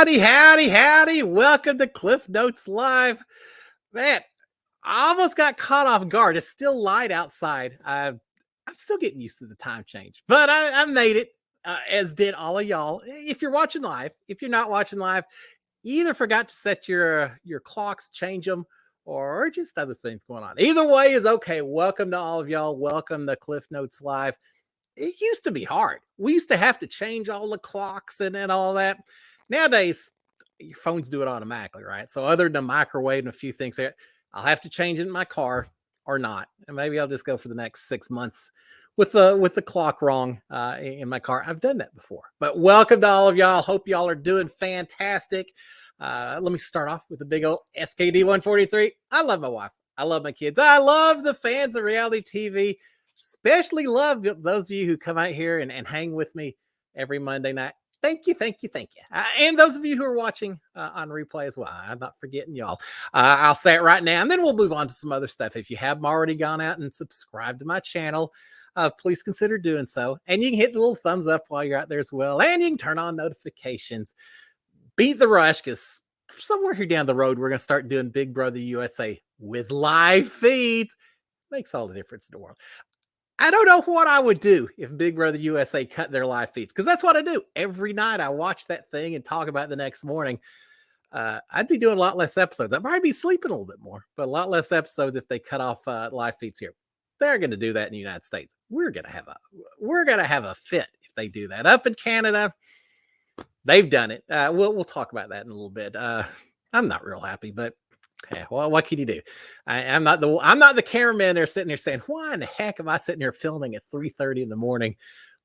Howdy, howdy, howdy. Welcome to Cliff Notes Live. Man, I almost got caught off guard. It's still light outside. I'm still getting used to the time change, but I made it, as did all of y'all. If you're watching live, if you're not watching live, you either forgot to set your clocks, change them, or just other things going on. Either way is okay. Welcome to all of y'all. Welcome to Cliff Notes Live. It used to be hard. We used to have to change all the clocks and all that. Nowadays, your phones do it automatically, right? So other than the microwave and a few things there, I'll have to change it in my car or not. And maybe I'll just go for the next 6 months with the clock wrong in my car. I've done that before. But welcome to all of y'all. Hope y'all are doing fantastic. Let me start off with the big old SKD 143. I love my wife. I love my kids. I love the fans of reality TV. Especially love those of you who come out here and hang with me every Monday night. Thank you, thank you, thank you. And those of you who are watching on replay as well. I'm not forgetting y'all. I'll say it right now, and then we'll move on to some other stuff. If you haven't already gone out and subscribed to my channel, please consider doing so. And you can hit the little thumbs up while you're out there as well. And you can turn on notifications. Beat the rush, because somewhere here down the road, we're going to start doing Big Brother USA with live feeds. Makes all the difference in the world. I don't know what I would do if Big Brother USA cut their live feeds, because that's what I do. Every night I watch that thing and talk about it the next morning. I'd be doing a lot less episodes. I'd probably be sleeping a little bit more, but a lot less episodes if they cut off live feeds here. They're going to do that in the United States. We're going to have a fit if they do that. Up in Canada, they've done it. We'll talk about that in a little bit. I'm not real happy, but yeah, well, what can you do? I'm not the cameraman there sitting there saying, why in the heck am I sitting here filming at 3:30 in the morning?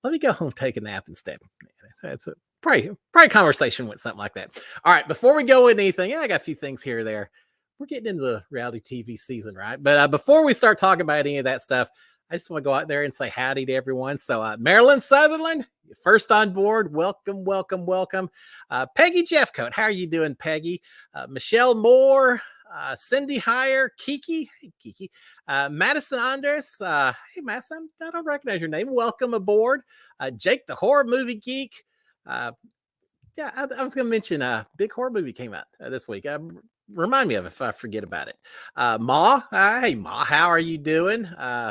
Let me go home, take a nap instead. It's a probably conversation with something like that. All right, before we go into anything, I got a few things here or there. We're getting into the reality TV season, right? But before we start talking about any of that stuff, I just want to go out there and say howdy to everyone. So Marilyn Sutherland, first on board. Welcome, welcome, welcome. Peggy Jeffcoat, how are you doing, Peggy? Michelle Moore. Cindy Heyer, Kiki, hey Kiki, Madison Andres, hey Madison, I don't recognize your name. Welcome aboard. Jake the Horror Movie Geek. Yeah, I was going to mention big horror movie came out this week. Remind me of it if I forget about it. Ma, hey Ma, how are you doing?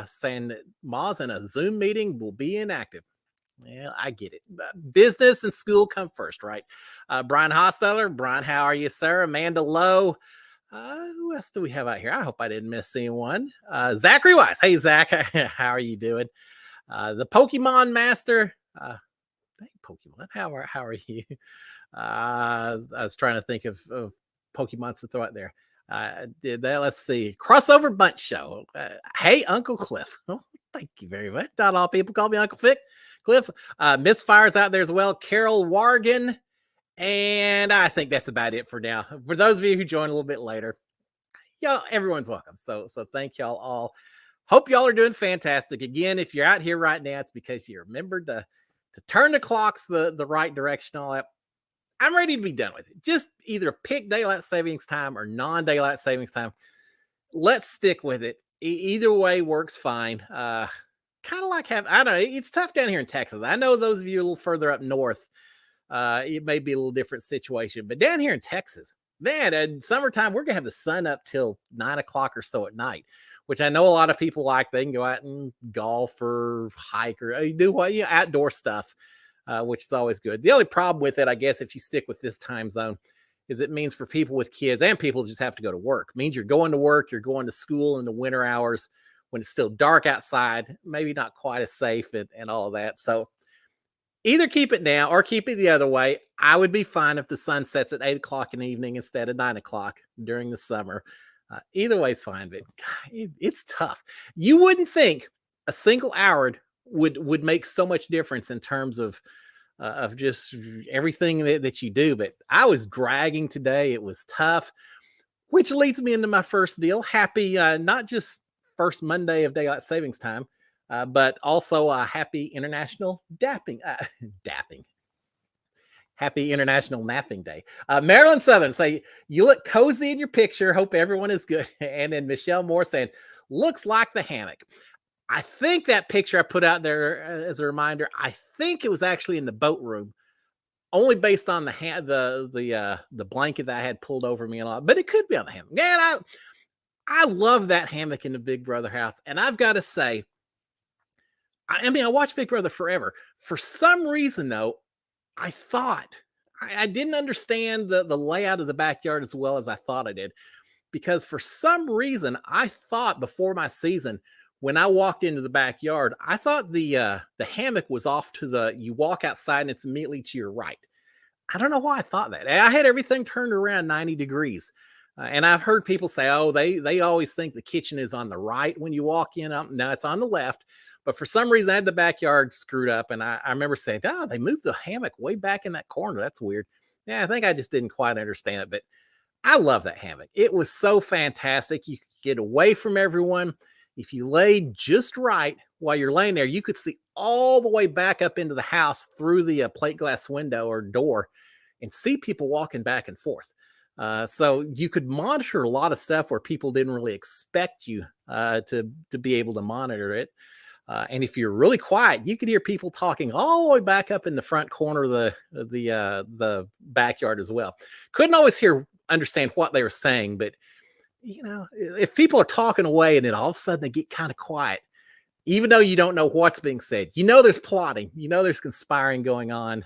Saying that Ma's in a Zoom meeting, will be inactive. Yeah, I get it. Business and school come first, right? Brian Hosteller, Brian, how are you, sir? Amanda Lowe. Who else do we have out here? I hope I didn't miss anyone. Zachary Wise. Hey, Zach. How are you doing? The Pokemon Master. Hey, Pokemon. How are you? I was trying to think of Pokemons to throw out there. Did that? Let's see. Crossover Bunch Show. Hey, Uncle Cliff. Oh, thank you very much. Not all people call me Uncle Cliff. Misfire's out there as well. Carol Wargan. And I think that's about it for now. For those of you who joined a little bit later, y'all, everyone's welcome. So thank y'all all. Hope y'all are doing fantastic. Again, if you're out here right now, it's because you remembered to turn the clocks the right direction, all that. I'm ready to be done with it. Just either pick daylight savings time or non-daylight savings time. Let's stick with it. Either way works fine. Kind of like I don't know, it's tough down here in Texas. I know those of you a little further up north, it may be a little different situation, but down here in Texas, man, in summertime, we're gonna have the sun up till 9 o'clock or so at night, which I know a lot of people like. They can go out and golf or hike or do what outdoor stuff, which is always good. The only problem with it, I guess, if you stick with this time zone, is it means for people with kids and people who just have to go to work. It means you're going to work, you're going to school in the winter hours when it's still dark outside, maybe not quite as safe and all of that. So either keep it now or keep it the other way. I would be fine if the sun sets at 8 o'clock in the evening instead of 9 o'clock during the summer. Either way is fine, but it's tough. You wouldn't think a single hour would make so much difference in terms of just everything that you do. But I was dragging today. It was tough, which leads me into my first deal. Happy, not just first Monday of daylight savings time, but also happy International Dapping. Happy International Napping Day. Marilyn Southern say, you look cozy in your picture. Hope everyone is good. And then Michelle Moore saying, looks like the hammock. I think that picture I put out there as a reminder, I think it was actually in the boat room only based on the blanket that I had pulled over me and all, but it could be on the hammock. Man, I love that hammock in the Big Brother house, and I've got to say, I mean, I watched Big Brother forever. For some reason, though, I thought I didn't understand the layout of the backyard as well as I thought I did, because for some reason I thought before my season, when I walked into the backyard, I thought the hammock was off to the, you walk outside and it's immediately to your right. I don't know why I thought that. I had everything turned around 90 degrees. And I've heard people say, oh, they always think the kitchen is on the right when you walk in. No, it's on the left. But for some reason, I had the backyard screwed up. And I remember saying, oh, they moved the hammock way back in that corner. That's weird. Yeah, I think I just didn't quite understand it. But I love that hammock. It was so fantastic. You could get away from everyone. If you laid just right while you're laying there, you could see all the way back up into the house through the plate glass window or door and see people walking back and forth. So you could monitor a lot of stuff where people didn't really expect you to be able to monitor it. And if you're really quiet, you could hear people talking all the way back up in the front corner of the backyard as well. Couldn't always understand what they were saying, but you know, if people are talking away and then all of a sudden they get kind of quiet, even though you don't know what's being said, you know there's plotting, you know there's conspiring going on.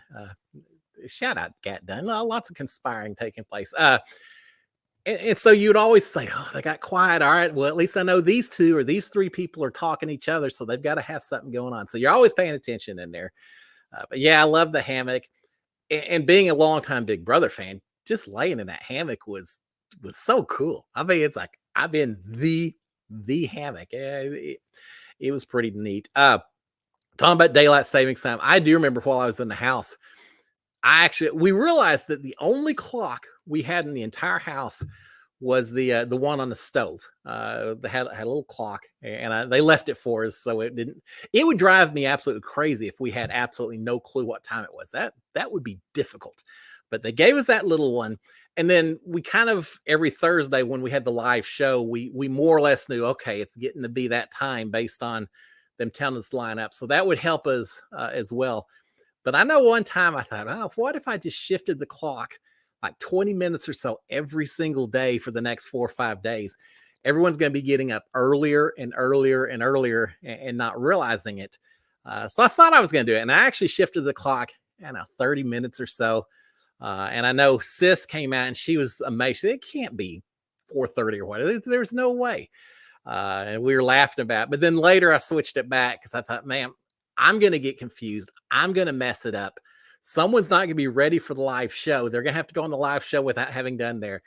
Shout out Cat Dunn, lots of conspiring taking place. And so you'd always say, oh, they got quiet. All right, well, at least I know these two or these three people are talking to each other, so they've got to have something going on. So you're always paying attention in there. But yeah, I love the hammock. And being a longtime Big Brother fan, just laying in that hammock was so cool. I mean, it's like I've been the hammock. It was pretty neat. Talking about daylight savings time, I do remember while I was in the house, we realized that the only clock we had in the entire house was the one on the stove. They had a little clock, and they left it for us, so it didn't. It would drive me absolutely crazy if we had absolutely no clue what time it was. That would be difficult. But they gave us that little one, and then we kind of every Thursday when we had the live show, we more or less knew, okay, it's getting to be that time based on them telling us to line up. So that would help us as well. But I know one time I thought, oh, what if I just shifted the clock like 20 minutes or so every single day for the next 4 or 5 days? Everyone's going to be getting up earlier and earlier and earlier and not realizing it. So I thought I was going to do it. And I actually shifted the clock, 30 minutes or so. And I know Sis came out and she was amazed. It can't be 4:30 or whatever. There's no way. And we were laughing about it. But then later I switched it back because I thought, man, I'm going to get confused. I'm going to mess it up. Someone's not going to be ready for the live show. They're going to have to go on the live show without having done their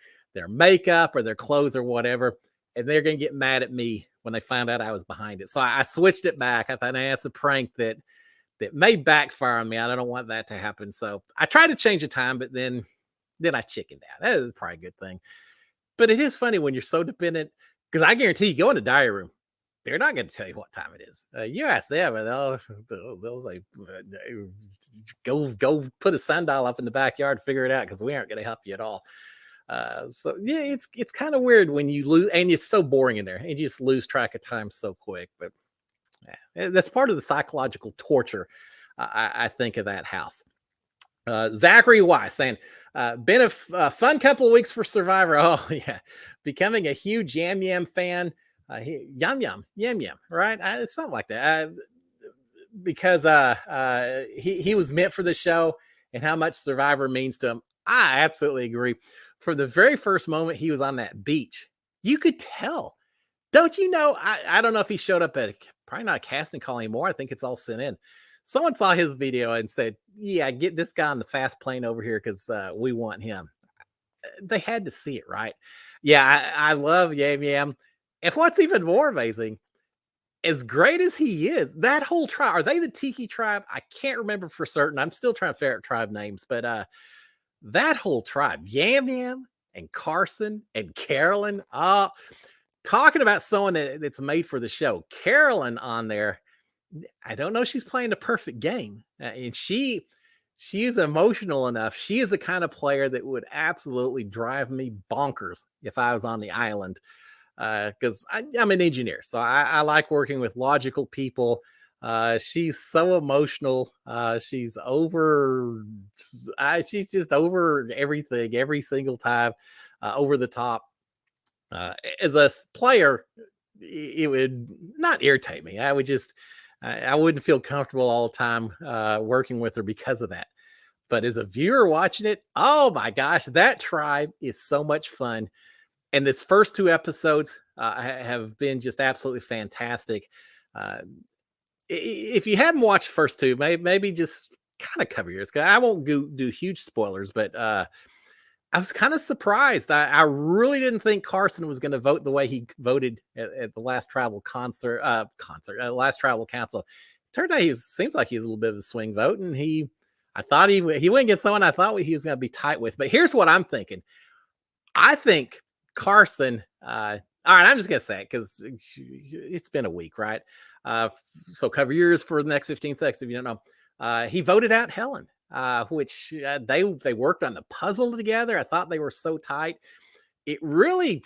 makeup or their clothes or whatever. And they're going to get mad at me when they find out I was behind it. So I switched it back. I thought, it's a prank that may backfire on me. I don't want that to happen. So I tried to change the time, but then I chickened out. That is probably a good thing. But it is funny when you're so dependent, because I guarantee you go in the diary room, they're not going to tell you what time it is. You ask them, and they'll say, go put a sundial up in the backyard, figure it out, because we aren't going to help you at all. So yeah, it's kind of weird when you lose, and it's so boring in there, and you just lose track of time so quick. But yeah, that's part of the psychological torture, I think, of that house. Zachary Y saying, been a fun couple of weeks for Survivor. Oh yeah, becoming a huge Yam Yam fan. Yum yum, right? Something like that. Because he was meant for the show and how much Survivor means to him. I absolutely agree. From the very first moment he was on that beach, you could tell. Don't you know? I don't know if he showed up at probably not a casting call anymore. I think it's all sent in. Someone saw his video and said, yeah, get this guy on the fast plane over here because we want him. They had to see it, right? Yeah, I love Yam Yam. And what's even more amazing, as great as he is, that whole tribe, are they the Tiki tribe? I can't remember for certain. I'm still trying to figure out tribe names, but that whole tribe, Yam Yam and Carson and Carolyn, talking about someone that's made for the show. Carolyn on there, I don't know, she's playing a perfect game. And she is emotional enough. She is the kind of player that would absolutely drive me bonkers if I was on the island. Because I'm an engineer, so I like working with logical people. She's so emotional. She's just over everything every single time, over the top. As a player, it would not irritate me. I wouldn't feel comfortable all the time working with her because of that. But as a viewer watching it, oh my gosh, that tribe is so much fun. And this first two episodes have been just absolutely fantastic. Uh, if you haven't watched the first two, maybe just kind of cover yours. I won't do huge spoilers, but I was kind of surprised. I really didn't think Carson was going to vote the way he voted at the last tribal last tribal council. Turns out seems like he's a little bit of a swing vote, and I thought he wouldn't get someone I thought he was going to be tight with. But here's what I'm thinking. I think Carson. All right, I'm just gonna say it because it's been a week, right? Uh, so cover your ears for the next 15 seconds if you don't know. He voted out Helen, which they worked on the puzzle together. I thought they were so tight. It really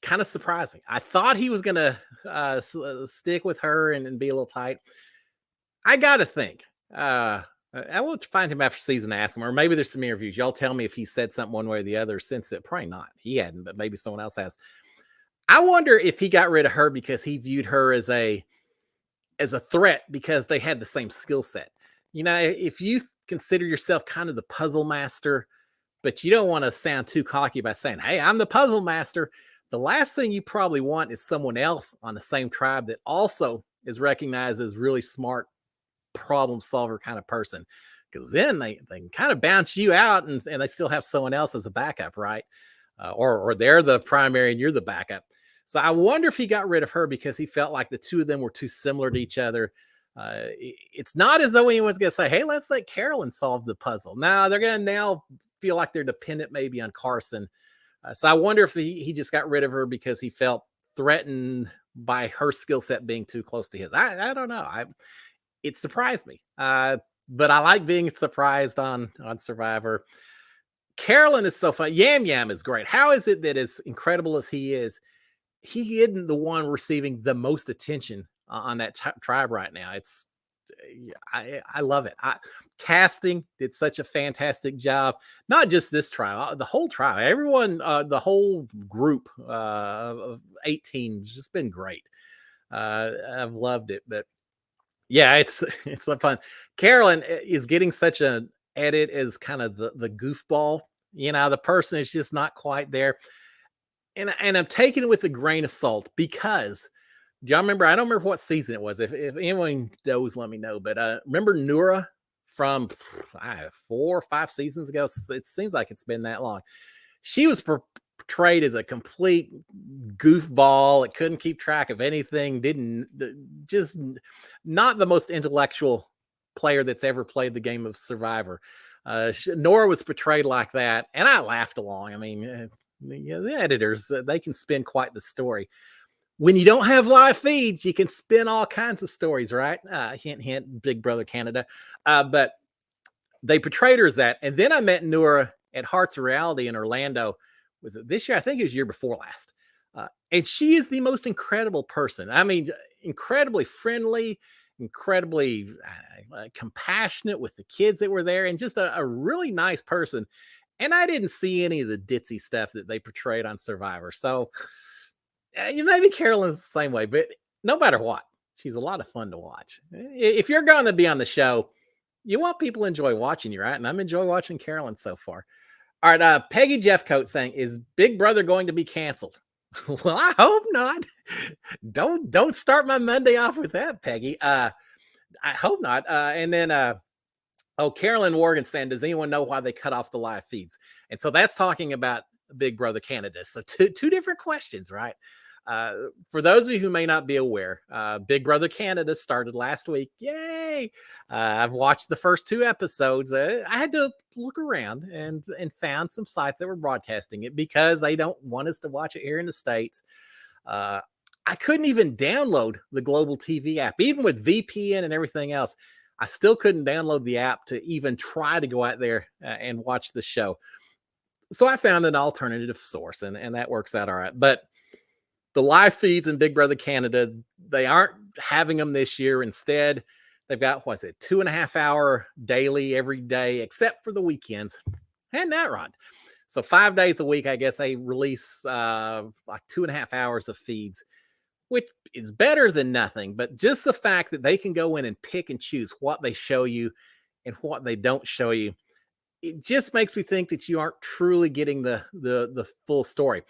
kind of surprised me. I thought he was gonna stick with her and be a little tight. I gotta think. I will find him after season and ask him, or maybe there's some interviews. Y'all tell me if he said something one way or the other since it. Probably not. He hadn't, but maybe someone else has. I wonder if he got rid of her because he viewed her as a threat because they had the same skill set. You know, if you consider yourself kind of the puzzle master, but you don't want to sound too cocky by saying, "Hey, I'm the puzzle master." The last thing you probably want is someone else on the same tribe that also is recognized as really smart problem solver kind of person, because then they can kind of bounce you out and they still have someone else as a backup, right? Or they're the primary and you're the backup. So I wonder if he got rid of her because he felt like the two of them were too similar to each other. It's not as though anyone's going to say, "Hey, let's let Carolyn solve the puzzle." Now they're going to now feel like they're dependent maybe on Carson. So I wonder if he just got rid of her because he felt threatened by her skill set being too close to his. I don't know. It surprised me. But I like being surprised on Survivor. Carolyn is so fun. Yam Yam is great. How is it that as incredible as he isn't the one receiving the most attention on that tribe right now? I love it. Casting did such a fantastic job. Not just this tribe, the whole tribe, everyone, the whole group of 18 has just been great. I've loved it, but yeah, it's so fun. Carolyn is getting such an edit as kind of the goofball. You know, the person is just not quite there, and I'm taking it with a grain of salt because do y'all remember? I don't remember what season it was. If anyone knows, let me know. But remember Nura from 4 or 5 seasons ago? It seems like it's been that long. She was portrayed as a complete goofball. It couldn't keep track of anything. Just not the most intellectual player that's ever played the game of Survivor. Nora was portrayed like that, and I laughed along. I mean, the editors, they can spin quite the story. When you don't have live feeds, you can spin all kinds of stories, right? Hint, hint, Big Brother Canada. But they portrayed her as that. And then I met Nora at Hearts of Reality in Orlando. Was it this year? I think it was year before last. And she is the most incredible person. I mean, incredibly friendly, incredibly compassionate with the kids that were there, and just a really nice person. And I didn't see any of the ditzy stuff that they portrayed on Survivor. So maybe Carolyn's the same way, but no matter what, she's a lot of fun to watch. If you're going to be on the show, you want people to enjoy watching you, right? And I'm enjoying watching Carolyn so far. All right, Peggy Jeffcoat saying, "Is Big Brother going to be canceled?" Well, I hope not. Don't start my Monday off with that, Peggy. I hope not. And then Carolyn Morgan saying, "Does anyone know why they cut off the live feeds?" And so that's talking about Big Brother Canada. So two different questions, right? For those of you who may not be aware, Big Brother Canada started last week. Yay! I've watched the first 2 episodes. I had to look around and found some sites that were broadcasting it because they don't want us to watch it here in the States. I couldn't even download the Global TV app, even with VPN and everything else. I still couldn't download the app to even try to go out there and watch the show. So I found an alternative source, and that works out all right. But The live feeds in Big Brother Canada, they aren't having them this year. Instead, they've got, what's it, 2.5 hour daily every day, except for the weekends. And that right. So 5 days a week, I guess they release like 2.5 hours of feeds, which is better than nothing. But just the fact that they can go in and pick and choose what they show you and what they don't show you, it just makes me think that you aren't truly getting the full story.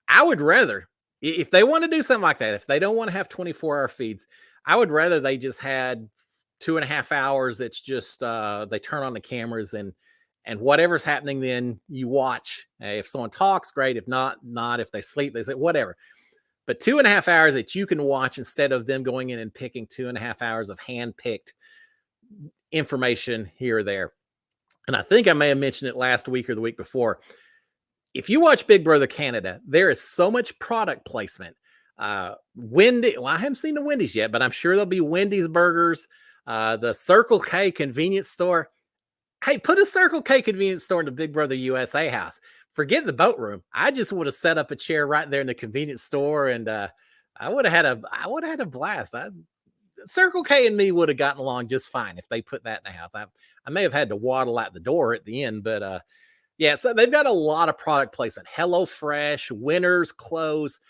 I would rather, if they want to do something like that, if they don't want to have 24-hour feeds, I would rather they just had 2.5 hours. It's just they turn on the cameras and whatever's happening, then you watch. If someone talks, great. If not, not. If they sleep, they say whatever. But 2.5 hours that you can watch instead of them going in and picking 2.5 hours of hand-picked information here or there. And I think I may have mentioned it last week or the week before. If you watch Big Brother Canada, there is so much product placement. Wendy, well, I haven't seen the Wendy's yet, but I'm sure there'll be Wendy's burgers, the Circle K convenience store. Hey, put a Circle K convenience store in the Big Brother USA house. Forget the boat room. I just would have set up a chair right there in the convenience store, and I would have had a blast. Circle K and me would have gotten along just fine if they put that in the house. I may have had to waddle out the door at the end, but yeah, so they've got a lot of product placement. HelloFresh, Winners Clothes.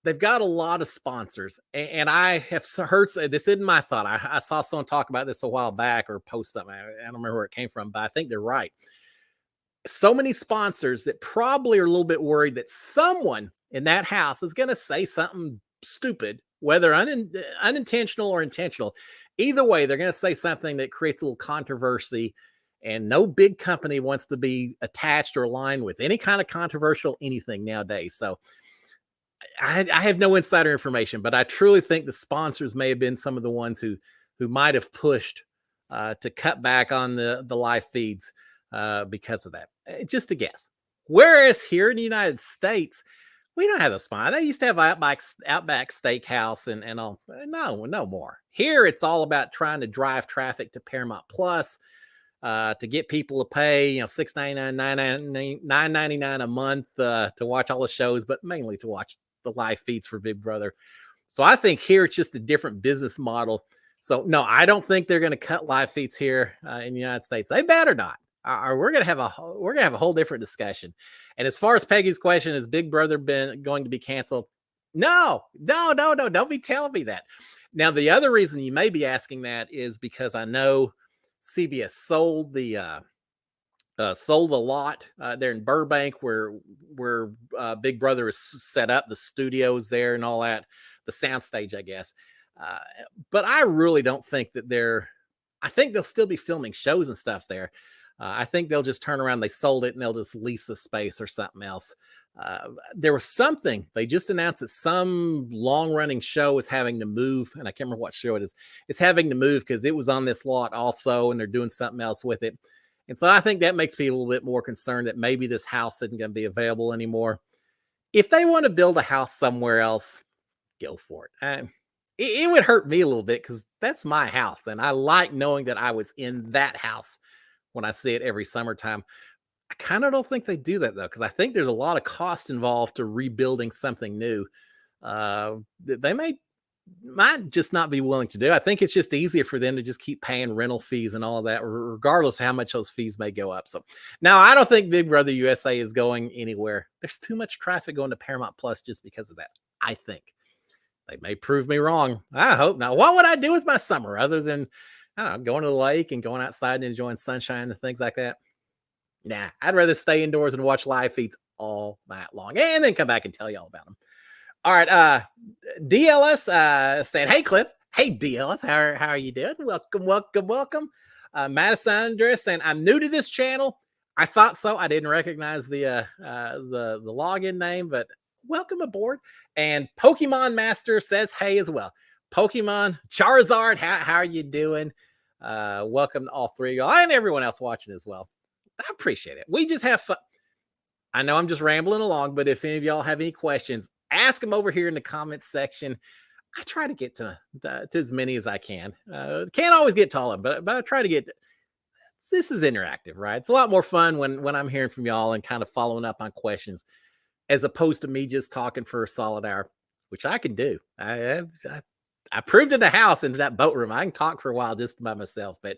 They've got a lot of sponsors. And I have heard, this isn't my thought. I saw someone talk about this a while back or post something. I don't remember where it came from, but I think they're right. So many sponsors that probably are a little bit worried that someone in that house is going to say something stupid, whether unintentional or intentional. Either way, they're going to say something that creates a little controversy, and no big company wants to be attached or aligned with any kind of controversial anything nowadays. So I have no insider information, but I truly think the sponsors may have been some of the ones who might have pushed to cut back on the live feeds because of that. Just a guess. Whereas here in the United States, we don't have a sponsor. They used to have Outback Steakhouse and all. No more. Here, it's all about trying to drive traffic to Paramount Plus to get people to pay, $6.99, $9.99 a month to watch all the shows, but mainly to watch the live feeds for Big Brother. So I think here it's just a different business model. So no, I don't think they're going to cut live feeds here in the United States. They better not. Or we're gonna have a whole different discussion. And as far as Peggy's question, is Big Brother going to be canceled? No. Don't be telling me that. Now, the other reason you may be asking that is because I know CBS sold the lot there in Burbank, where Big Brother is set up, the studios there and all that, the soundstage, I guess. But I really don't think that I think they'll still be filming shows and stuff there. I think they'll just turn around. They sold it and they'll just lease the space or something else. There was something they just announced that some long-running show is having to move, and I can't remember what show it is. It's having to move because it was on this lot also, and they're doing something else with it. And so I think that makes me a little bit more concerned that maybe this house isn't going to be available anymore. If they want to build a house somewhere else, go for it. It would hurt me a little bit because that's my house, and I like knowing that I was in that house when I see it every summertime. I kind of don't think they do that though, because I think there's a lot of cost involved to rebuilding something new. They might just not be willing to do. I think it's just easier for them to just keep paying rental fees and all of that, regardless of how much those fees may go up. So now I don't think Big Brother USA is going anywhere. There's too much traffic going to Paramount Plus just because of that. I think they may prove me wrong. I hope not. What would I do with my summer other than, I don't know, going to the lake and going outside and enjoying sunshine and things like that? Nah, I'd rather stay indoors and watch live feeds all night long and then come back and tell you all about them. All right, DLS saying, "Hey Cliff, hey DLS, how are you doing? Welcome. Madison Andres saying, "I'm new to this channel. I thought so. I didn't recognize the login name, but welcome aboard." And Pokemon Master says, "Hey" as well. Pokemon Charizard, how are you doing? Welcome to all three of y'all and everyone else watching as well. I appreciate it. We just have fun. I know I'm just rambling along, but if any of y'all have any questions, ask them over here in the comments section. I try to get to as many as I can. Can't always get to all of them, but I try to get. This is interactive, right? It's a lot more fun when I'm hearing from y'all and kind of following up on questions, as opposed to me just talking for a solid hour. which I can do. I proved in the house in that boat room. I can talk for a while just by myself, but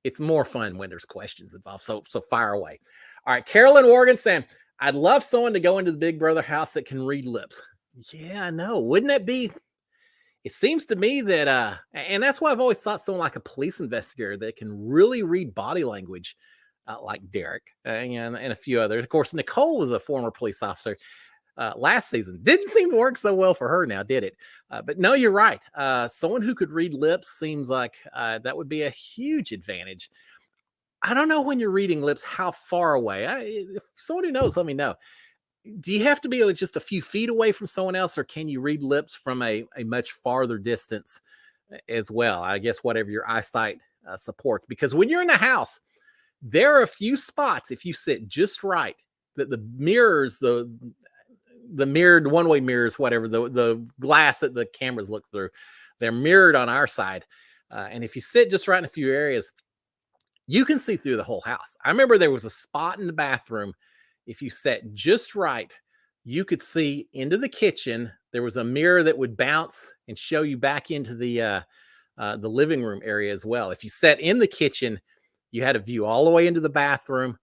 it's more fun when there's questions involved. So fire away. All right, Carolyn Morgan saying, I'd love someone to go into the Big Brother house that can read lips. Yeah, I know. Wouldn't that be? It seems to me that, and that's why I've always thought someone like a police investigator that can really read body language, like Derek, and a few others. Of course, Nicole was a former police officer last season. Didn't seem to work so well for her now, did it? But no, you're right. Someone who could read lips seems like that would be a huge advantage. I don't know when you're reading lips, how far away. If someone who knows, let me know. Do you have to be just a few feet away from someone else, or can you read lips from a much farther distance as well? I guess whatever your eyesight supports. Because when you're in the house, there are a few spots, if you sit just right, that the mirrors, the mirrored one-way mirrors, whatever, the glass that the cameras look through, they're mirrored on our side. And if you sit just right in a few areas, you can see through the whole house. I remember there was a spot in the bathroom. If you sat just right, you could see into the kitchen. There was a mirror that would bounce and show you back into the living room area as well. If you sat in the kitchen, you had a view all the way into the bathroom,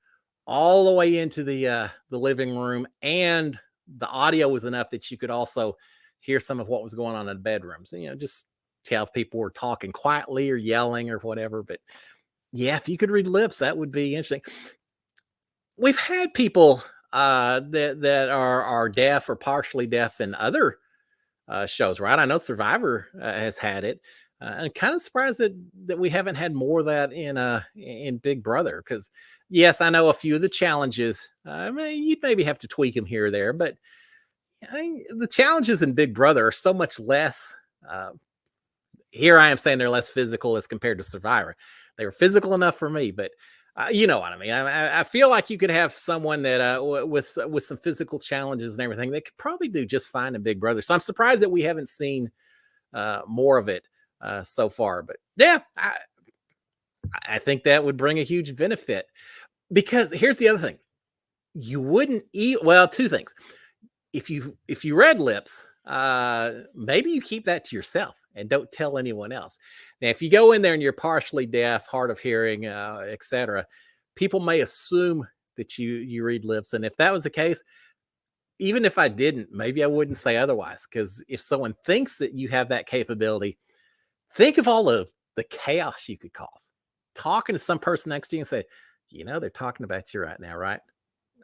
all the way into the living room, and the audio was enough that you could also hear some of what was going on in the bedrooms. And, just tell if people were talking quietly or yelling or whatever. But yeah, if you could read lips, that would be interesting. We've had people that are deaf or partially deaf in other shows, right? I know Survivor has had it. I'm kind of surprised that we haven't had more of that in Big Brother. Because yes, I know a few of the challenges. You'd maybe have to tweak them here or there, but the challenges in Big Brother are so much less. Here I am saying they're less physical as compared to Survivor. They were physical enough for me, but you know what I mean. I feel like you could have someone that with some physical challenges and everything, they could probably do just fine in Big Brother. So I'm surprised that we haven't seen more of it so far. But yeah, I think that would bring a huge benefit, because here's the other thing: you wouldn't eat. Well, two things. If you read lips, maybe you keep that to yourself and don't tell anyone else. Now, if you go in there and you're partially deaf, hard of hearing, etc., people may assume that you read lips. And if that was the case, even if I didn't, maybe I wouldn't say otherwise. Because if someone thinks that you have that capability, think of all of the chaos you could cause. Talking to some person next to you and say, they're talking about you right now, right?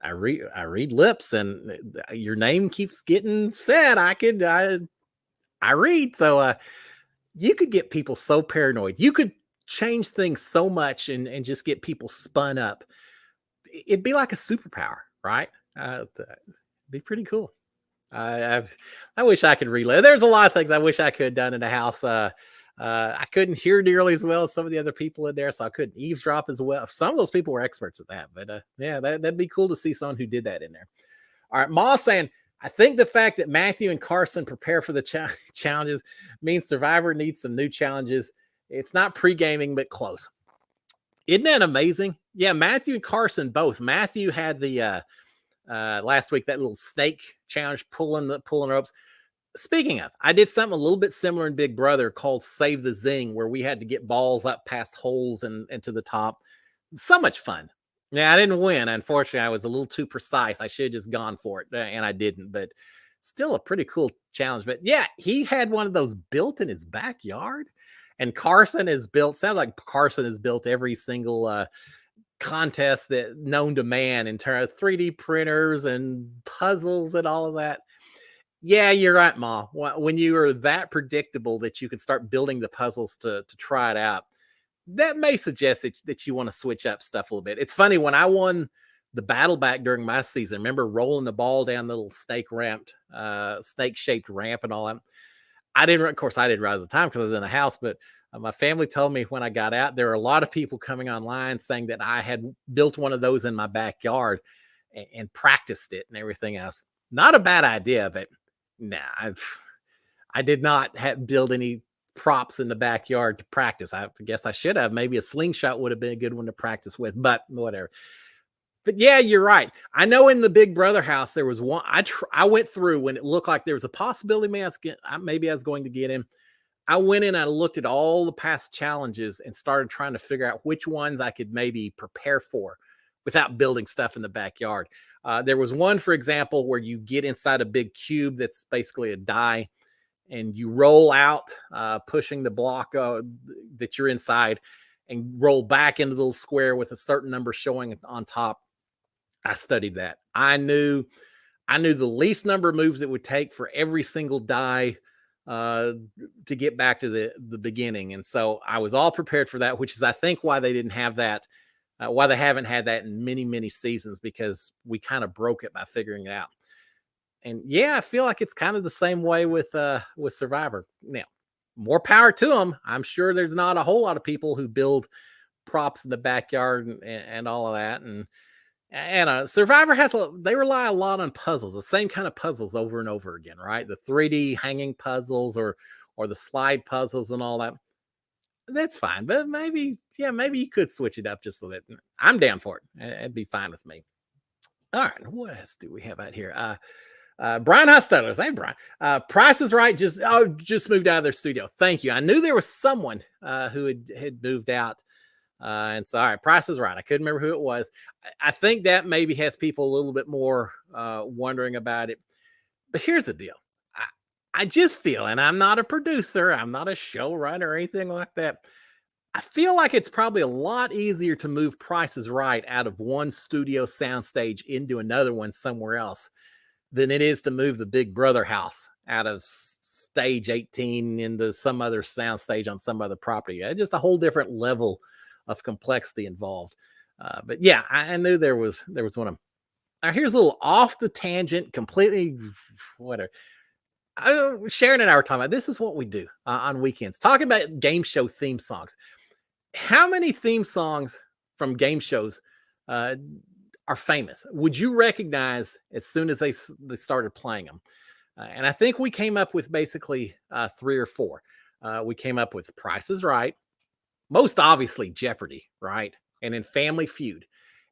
I read lips, and your name keeps getting said. I read. So you could get people so paranoid. You could change things so much and just get people spun up. It'd be like a superpower, right? Be pretty cool. I wish I could relive. There's a lot of things I wish I could have done in the house. I couldn't hear nearly as well as some of the other people in there, so I couldn't eavesdrop as well. Some of those people were experts at that, but yeah, that'd be cool to see someone who did that in there. All right, Ma saying, I think the fact that Matthew and Carson prepare for the challenges means Survivor needs some new challenges. It's not pre-gaming, but close. Isn't that amazing? Yeah, Matthew and Carson both. Matthew had the last week, that little snake challenge, pulling ropes. Speaking of, I did something a little bit similar in Big Brother called Save the Zing, where we had to get balls up past holes and to the top. So much fun. Yeah, I didn't win. Unfortunately, I was a little too precise. I should have just gone for it, and I didn't. But still a pretty cool challenge. But yeah, he had one of those built in his backyard. And Carson has built, sounds like Carson has built every single contest that known to man in terms of 3D printers and puzzles and all of that. Yeah, you're right, Ma. When you are that predictable that you can start building the puzzles to try it out, that may suggest that you want to switch up stuff a little bit. It's funny, when I won the battle back during my season, I remember rolling the ball down the little snake-shaped ramp and all that. I didn't realize at the time because I was in a house, but my family told me when I got out, there were a lot of people coming online saying that I had built one of those in my backyard and practiced it and everything else. Not a bad idea, but nah, I did not build any props in the backyard to practice. I guess I should have. Maybe a slingshot would have been a good one to practice with, but whatever. But yeah, you're right. I know in the Big Brother house there was one. I went through when it looked like there was a possibility maybe I was going to get him. I went in and I looked at all the past challenges and started trying to figure out which ones I could maybe prepare for without building stuff in the backyard. There was one, for example, where you get inside a big cube that's basically a die, and you roll out, pushing the block that you're inside, and roll back into the little square with a certain number showing on top. I studied that. I knew the least number of moves it would take for every single die uh, to get back to the beginning, and so I was all prepared for that. Which is, I think, why they didn't have that, why they haven't had that in many seasons, because we kind of broke it by figuring it out. And yeah, I feel like it's kind of the same way with Survivor. Now, more power to them. I'm sure there's not a whole lot of people who build props in the backyard and all of that, and Survivor they rely a lot on puzzles, the same kind of puzzles over and over again, right? The 3D hanging puzzles, or the slide puzzles and all that. That's fine, but maybe you could switch it up just a little bit. I'm down for it. It'd be fine with me. All right, what else do we have out here? Brian Hostetler, hey Brian. Price is Right just moved out of their studio. Thank you. I knew there was someone who had moved out. And so, all right, Price is Right. I couldn't remember who it was. I think that maybe has people a little bit more wondering about it. But here's the deal. I just feel, and I'm not a producer, I'm not a showrunner or anything like that. I feel like it's probably a lot easier to move Price is Right out of one studio soundstage into another one somewhere else than it is to move the Big Brother house out of stage 18 into some other soundstage on some other property. Just a whole different level of complexity involved. But yeah, I knew there was one of them. Now, here's a little off the tangent, completely whatever. Sharon and I were talking about this is what we do on weekends, talking about game show theme songs. How many theme songs from game shows are famous? Would you recognize as soon as they started playing them? And I think we came up with basically 3 or 4. We came up with Price is Right, most obviously Jeopardy, right? And then Family Feud.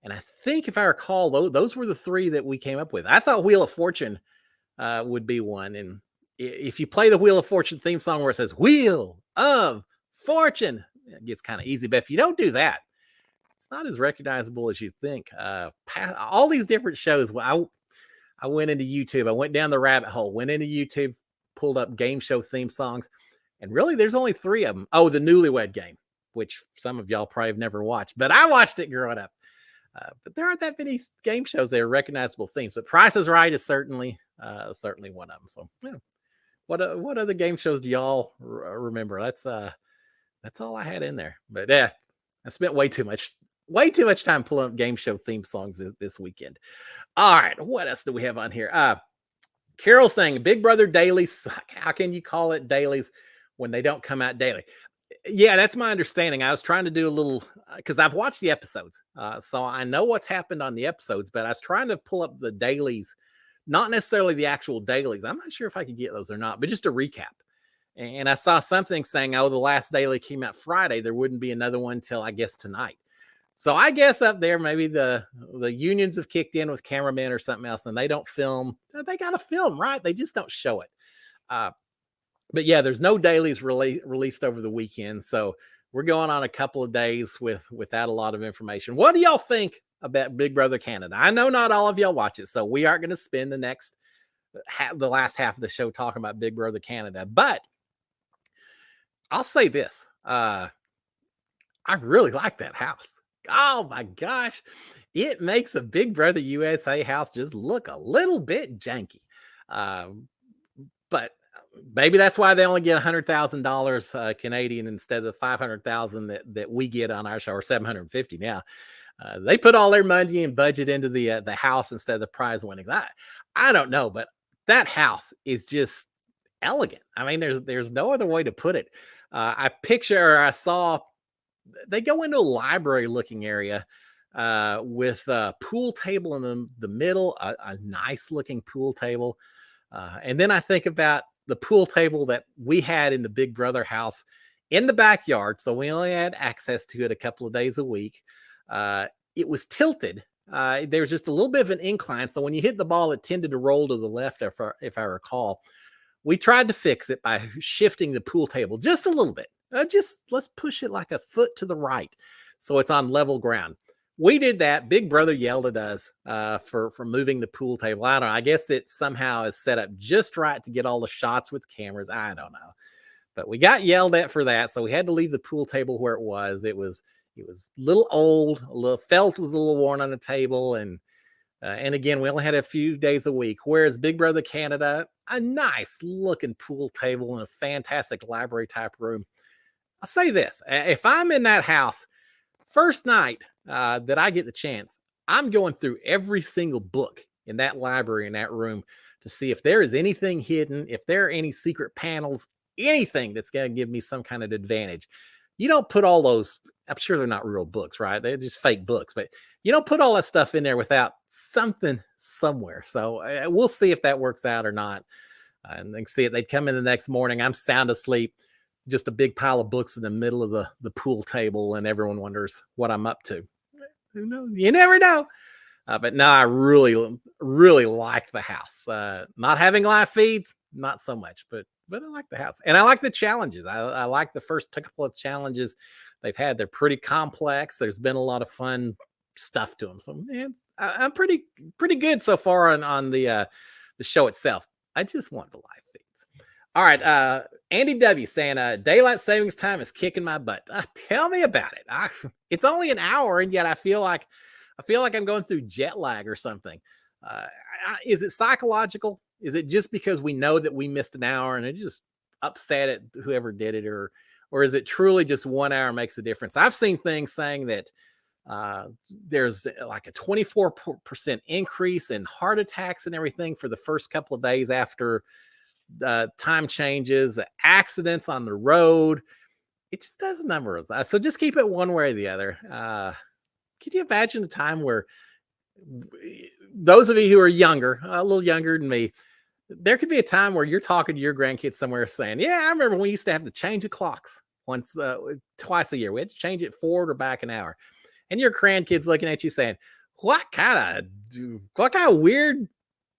And I think, if I recall, those were the 3 that we came up with. I thought Wheel of Fortune would be one. And if you play the Wheel of Fortune theme song where it says Wheel of Fortune, it gets kind of easy. But if you don't do that, it's not as recognizable as you think. All these different shows. I went into YouTube. I went down the rabbit hole, went into YouTube, pulled up game show theme songs. And really, there's only 3 of them. Oh, the Newlywed Game, which some of y'all probably have never watched, but I watched it growing up. But there aren't that many game shows that are recognizable themes. But Price is Right is certainly one of them. So, yeah. What other game shows do y'all remember? That's all I had in there. But yeah, I spent way too much time pulling up game show theme songs this weekend. All right, what else do we have on here? Carol saying Big Brother dailies suck. How can you call it dailies when they don't come out daily? Yeah, that's my understanding. I was trying to do a little, because I've watched the episodes, so I know what's happened on the episodes, but I was trying to pull up the dailies, not necessarily the actual dailies. I'm not sure if I could get those or not, but just a recap. And I saw something saying, oh, the last daily came out Friday. There wouldn't be another one till, I guess, tonight. So I guess up there, maybe the unions have kicked in with cameramen or something else, and they don't film. They got to film, right? They just don't show it. But yeah, there's no dailies released over the weekend. So we're going on a couple of days without a lot of information. What do y'all think about Big Brother Canada? I know not all of y'all watch it, so we aren't going to spend the last half of the show talking about Big Brother Canada. But I'll say this. I really like that house. Oh my gosh. It makes a Big Brother USA house just look a little bit janky. But maybe that's why they only get $100,000 Canadian instead of the 500,000 that we get on our show, or 750 now. They put all their money and budget into the house instead of the prize winnings. I don't know, but that house is just elegant. I mean, there's no other way to put it. I saw they go into a library looking area with a pool table in the middle, a nice looking pool table. And then I think about the pool table that we had in the Big Brother house in the backyard. So we only had access to it a couple of days a week. It was tilted There was just a little bit of an incline. So when you hit the ball, it tended to roll to the left, if I recall. We tried to fix it by shifting the pool table just a little bit. Just let's push it like a foot to the right so it's on level ground. We did that. Big brother yelled at us for moving the pool table. I don't know. I guess it somehow is set up just right to get all the shots with cameras. I don't know. But we got yelled at for that, so we had to leave the pool table where it was. It was a little old, a little felt was a little worn on the table, and again, we only had a few days a week. Whereas Big Brother Canada, a nice looking pool table and a fantastic library type room. I'll say this: if I'm in that house, first night that I get the chance, I'm going through every single book in that library in that room to see if there is anything hidden, if there are any secret panels, anything that's going to give me some kind of advantage. You don't put all those, I'm sure they're not real books, right? They're just fake books, but you don't put all that stuff in there without something somewhere. So we'll see if that works out or not. And they see it. They'd come in the next morning. I'm sound asleep, just a big pile of books in the middle of the pool table, and everyone wonders what I'm up to. Who knows? You never know. But no, I really, really like the house. Not having live feeds, not so much, but I like the house, and I like the challenges. I like the first couple of challenges they've had. They're pretty complex. There's been a lot of fun stuff to them. So man, I'm pretty good so far on the show itself. I just want the live feeds. All right, Andy W saying daylight savings time is kicking my butt. Tell me about it. It's only an hour, and yet I feel like I'm going through jet lag or something. Is it psychological? Is it just because we know that we missed an hour and it just upset at whoever did it, or is it truly just 1 hour makes a difference? I've seen things saying that there's like a 24% increase in heart attacks and everything for the first couple of days after time changes, the accidents on the road. It just does numbers. So just keep it one way or the other. Can you imagine a time where those of you who are younger, a little younger than me, there could be a time where you're talking to your grandkids somewhere saying, yeah, I remember we used to have to change the clocks twice a year. We had to change it forward or back an hour. And your grandkids looking at you saying, what kind of weird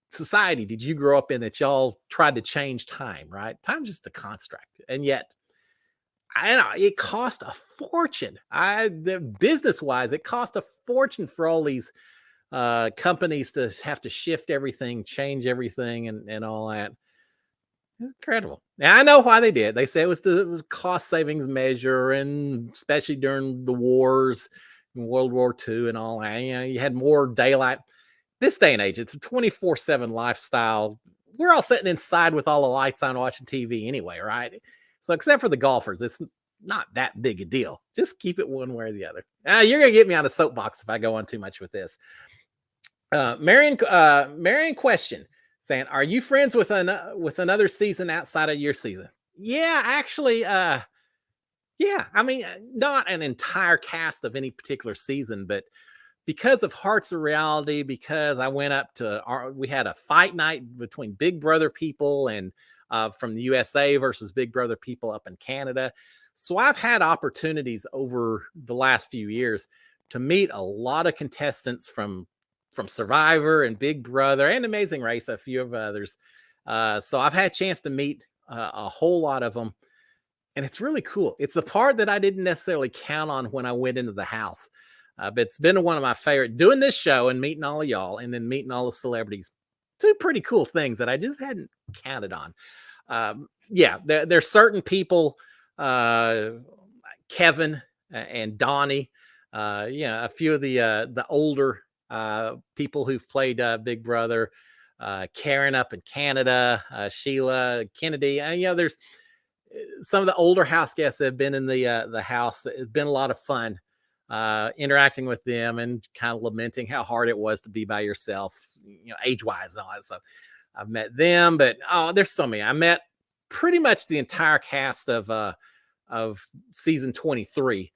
society did you grow up in that y'all tried to change time, right? Time's just a construct. And yet, I know it cost a fortune. Business wise, it cost a fortune for all these companies to have to shift everything, change everything, and all that. It's incredible. Now I know why they did. They say it was the cost savings measure, and especially during the wars, in World War II, and all that. You know, you had more daylight. This day and age, it's a 24/7 lifestyle. We're all sitting inside with all the lights on, watching TV anyway, right? So except for the golfers, it's not that big a deal. Just keep it one way or the other. You're gonna get me on a soapbox if I go on too much with this. Marion question saying, are you friends with another season outside of your season? Yeah, actually, yeah. I mean, not an entire cast of any particular season, but because of Hearts of Reality, because I went up to we had a fight night between Big Brother people and from the USA versus Big Brother people up in Canada. So I've had opportunities over the last few years to meet a lot of contestants from Survivor and Big Brother and Amazing Race, a few of others. So I've had a chance to meet a whole lot of them. And it's really cool. It's the part that I didn't necessarily count on when I went into the house. But it's been one of my favorite doing this show and meeting all of y'all and then meeting all the celebrities. Two pretty cool things that I just hadn't counted on. Yeah, there's certain people, Kevin and Donnie, a few of the older people who've played Big Brother, Karen up in Canada, Sheila, Kennedy. There's some of the older house guests that have been in the house. It's been a lot of fun interacting with them and kind of lamenting how hard it was to be by yourself, age-wise and all that stuff. I've met them, but there's so many. I met pretty much the entire cast of season 23.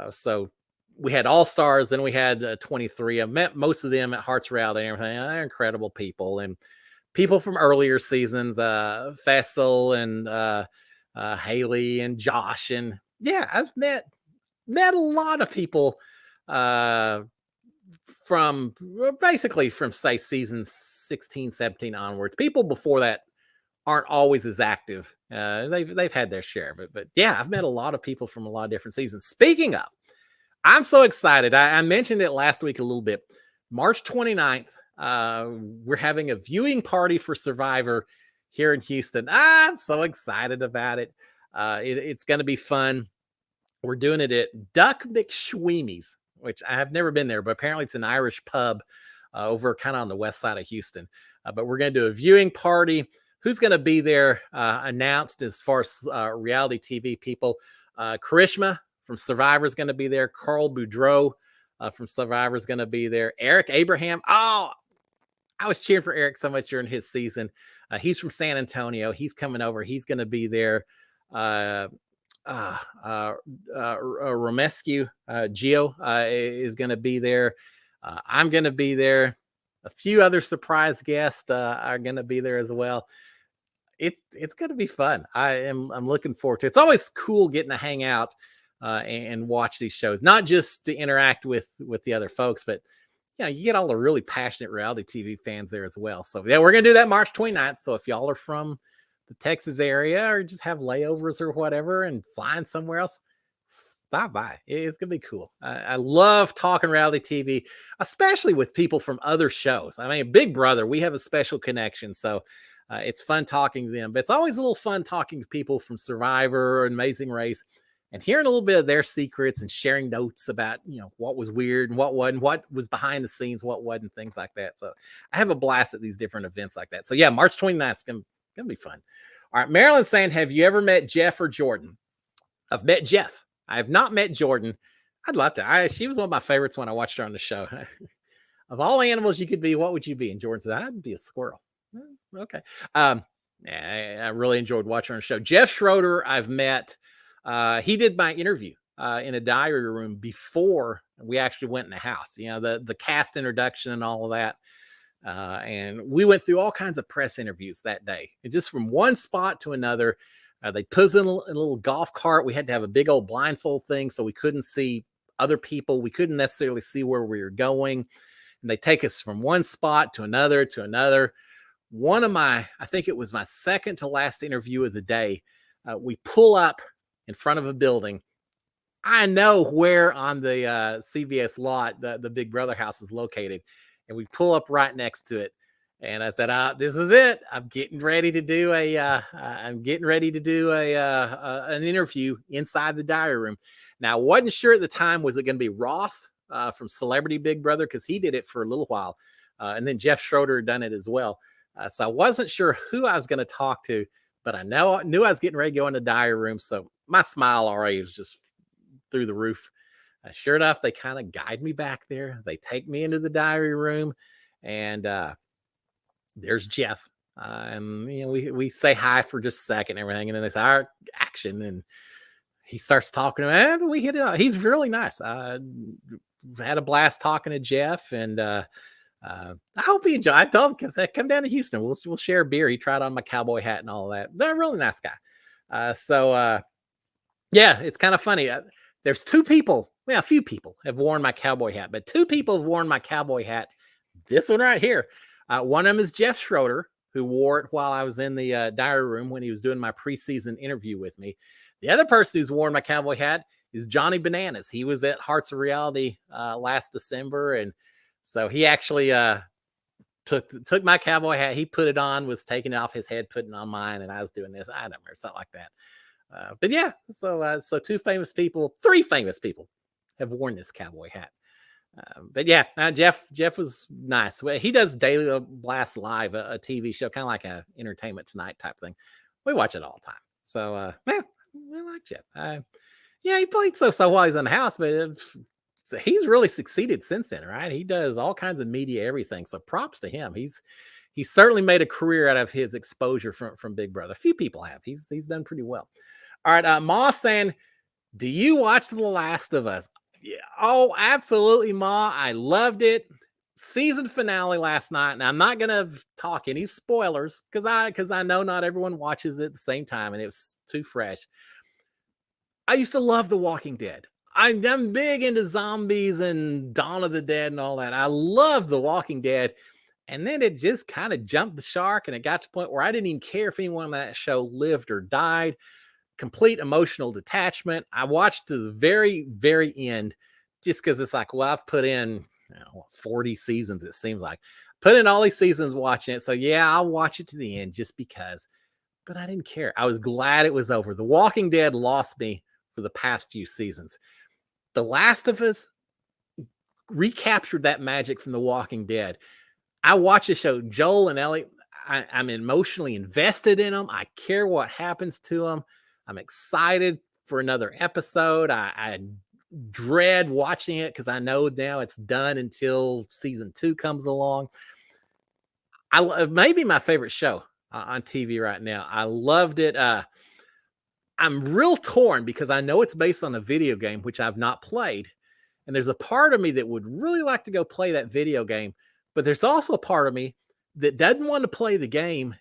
So we had All Stars, then we had 23. I met most of them at Hearts Reality and everything. They're incredible people, and people from earlier seasons, Faisal and Haley and Josh, and yeah, I've met a lot of people from basically from say season 16, 17 onwards. People before that aren't always as active. They've had their share of it, but yeah, I've met a lot of people from a lot of different seasons. Speaking of, I'm so excited. I mentioned it last week a little bit. March 29th, we're having a viewing party for Survivor here in Houston. I'm so excited about it. It's going to be fun. We're doing it at Duck McShweemy's, which I have never been there, but apparently it's an Irish pub over kind of on the west side of Houston. But we're going to do a viewing party. Who's going to be there announced as far as reality TV people? Karishma from Survivor is going to be there. Carl Boudreaux from Survivor is going to be there. Eric Abraham. Oh, I was cheering for Eric so much during his season. He's from San Antonio. He's coming over. He's going to be there. Romescu Gio is going to be there. I'm going to be there. A few other surprise guests are going to be there as well. It's going to be fun. I'm looking forward to it. It's always cool getting to hang out and watch these shows, not just to interact with the other folks, but you get all the really passionate reality TV fans there as well. So yeah, we're going to do that March 29th. So if y'all are from the Texas area or just have layovers or whatever and flying somewhere else, stop by. It's going to be cool. I love talking reality TV, especially with people from other shows. I mean, Big Brother, we have a special connection. So it's fun talking to them, but it's always a little fun talking to people from Survivor or Amazing Race and hearing a little bit of their secrets and sharing notes about, what was weird and what wasn't, what was behind the scenes, what wasn't, things like that. So I have a blast at these different events like that. So yeah, March 29th is going to be fun. All right. Marilyn's saying, have you ever met Jeff or Jordan? I've met Jeff. I have not met Jordan. I'd love to. She was one of my favorites when I watched her on the show. Of all animals you could be, what would you be? And Jordan said, I'd be a squirrel. Okay. I really enjoyed watching her on the show. Jeff Schroeder, I've met. He did my interview in a diary room before we actually went in the house. The cast introduction and all of that. And we went through all kinds of press interviews that day. And just from one spot to another, they put us in a little golf cart. We had to have a big old blindfold thing so we couldn't see other people. We couldn't necessarily see where we were going. And they take us from one spot to another to another. I think it was my second to last interview of the day. We pull up in front of a building. I know where on the CBS lot the Big Brother house is located. And we pull up right next to it. And I said, this is it. I'm getting ready to do an interview inside the diary room. Now, I wasn't sure at the time, was it going to be Ross from Celebrity Big Brother? Because he did it for a little while. And then Jeff Schroeder had done it as well. So I wasn't sure who I was going to talk to, but I knew I was getting ready to go in the diary room. So my smile already was just through the roof. Sure enough, they kind of guide me back there. They take me into the diary room, and there's Jeff. And we say hi for just a second and everything, and then they say, "All right, action." And he starts talking, and we hit it out. He's really nice. I had a blast talking to Jeff, and I hope he enjoyed. I told him, because come down to Houston, we'll share a beer. He tried on my cowboy hat and all that. They're a really nice guy. Yeah, it's kind of funny. There's two people. Well, a few people have worn my cowboy hat, but two people have worn my cowboy hat. This one right here. One of them is Jeff Schroeder, who wore it while I was in the diary room when he was doing my preseason interview with me. The other person who's worn my cowboy hat is Johnny Bananas. He was at Hearts of Reality last December, and so he actually took my cowboy hat. He put it on, was taking it off his head, putting it on mine, and I was doing this. I don't remember, something like that. But yeah, so three famous people have worn this cowboy hat. But yeah, Jeff was nice. He does Daily Blast Live, a TV show, kind of like a Entertainment Tonight type thing. We watch it all the time. So I like Jeff. Yeah, he played so while he's in the house, but he's really succeeded since then, right? He does all kinds of media, everything. So props to him. He's certainly made a career out of his exposure from Big Brother. A few people have. He's done pretty well. All right, Moss saying, do you watch The Last of Us? Yeah. Oh, absolutely, Ma. I loved it. Season finale last night, and I'm not gonna talk any spoilers because I know not everyone watches it at the same time, and it was too fresh. I used to love The Walking Dead. I'm big into zombies and Dawn of the Dead and all that. I love The Walking Dead. And then it just kind of jumped the shark, and it got to the point where I didn't even care if anyone on that show lived or died. Complete emotional detachment. I watched to the very, very end just because it's like, well, I've put in 40 seasons, it seems like. Put in all these seasons watching it. So, yeah, I'll watch it to the end just because. But I didn't care. I was glad it was over. The Walking Dead lost me for the past few seasons. The Last of Us recaptured that magic from The Walking Dead. I watch the show. Joel and Ellie, I'm emotionally invested in them. I care what happens to them. I'm excited for another episode. I dread watching it because I know now it's done until season 2 comes along. Maybe my favorite show on TV right now. I loved it. I'm real torn because I know it's based on a video game, which I've not played. And there's a part of me that would really like to go play that video game. But there's also a part of me that doesn't want to play the game